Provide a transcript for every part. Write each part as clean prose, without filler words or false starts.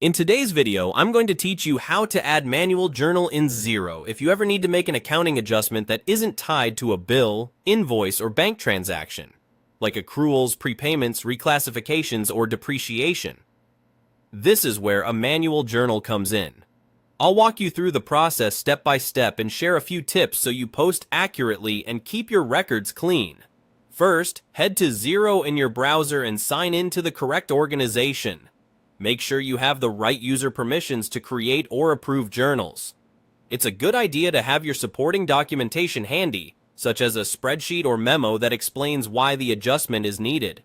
In today's video, I'm going to teach you how to add manual journal in Xero if you ever need to make an accounting adjustment that isn't tied to a bill, invoice, or bank transaction, like accruals, prepayments, reclassifications, or depreciation. This is where a manual journal comes in. I'll walk you through the process step by step and share a few tips so you post accurately and keep your records clean. First, head to Xero in your browser and sign in to the correct organization. Make sure you have the right user permissions to create or approve journals. It's a good idea to have your supporting documentation handy, such as a spreadsheet or memo that explains why the adjustment is needed.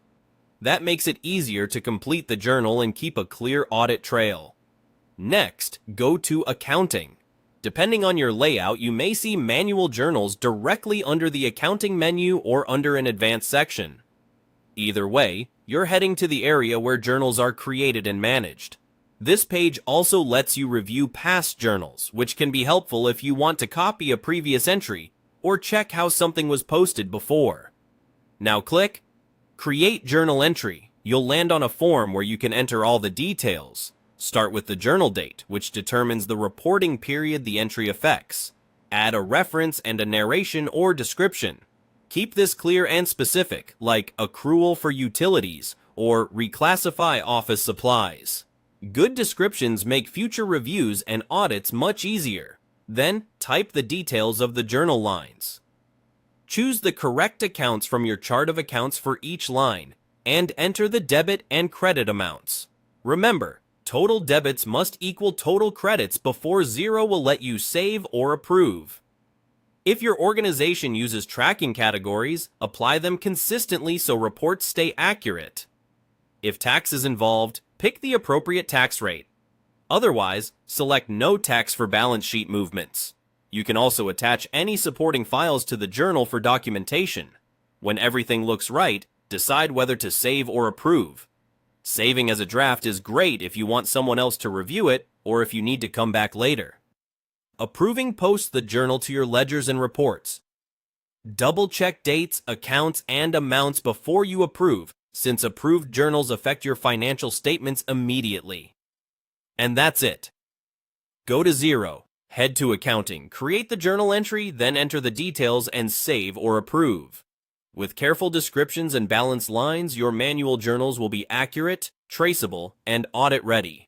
That makes it easier to complete the journal and keep a clear audit trail. Next, go to Accounting. Depending on your layout, you may see manual journals directly under the Accounting menu or under an Advanced section. Either way, you're heading to the area where journals are created and managed. This page also lets you review past journals, which can be helpful if you want to copy a previous entry or check how something was posted before. Now click Create Journal Entry. You'll land on a form where you can enter all the details. Start with the journal date, which determines the reporting period the entry affects. Add a reference and a narration or description. Keep this clear and specific, like accrual for utilities or reclassify office supplies. Good descriptions make future reviews and audits much easier. Then, type the details of the journal lines. Choose the correct accounts from your chart of accounts for each line, and enter the debit and credit amounts. Remember, total debits must equal total credits before Xero will let you save or approve. If your organization uses tracking categories, apply them consistently so reports stay accurate. If tax is involved, pick the appropriate tax rate. Otherwise, select no tax for balance sheet movements. You can also attach any supporting files to the journal for documentation. When everything looks right, decide whether to save or approve. Saving as a draft is great if you want someone else to review it or if you need to come back later. Approving posts the journal to your ledgers and reports. Double-check dates, accounts, and amounts before you approve, since approved journals affect your financial statements immediately. And that's it. Go to Xero, head to Accounting, create the journal entry, then enter the details and save or approve. With careful descriptions and balanced lines, your manual journals will be accurate, traceable, and audit-ready.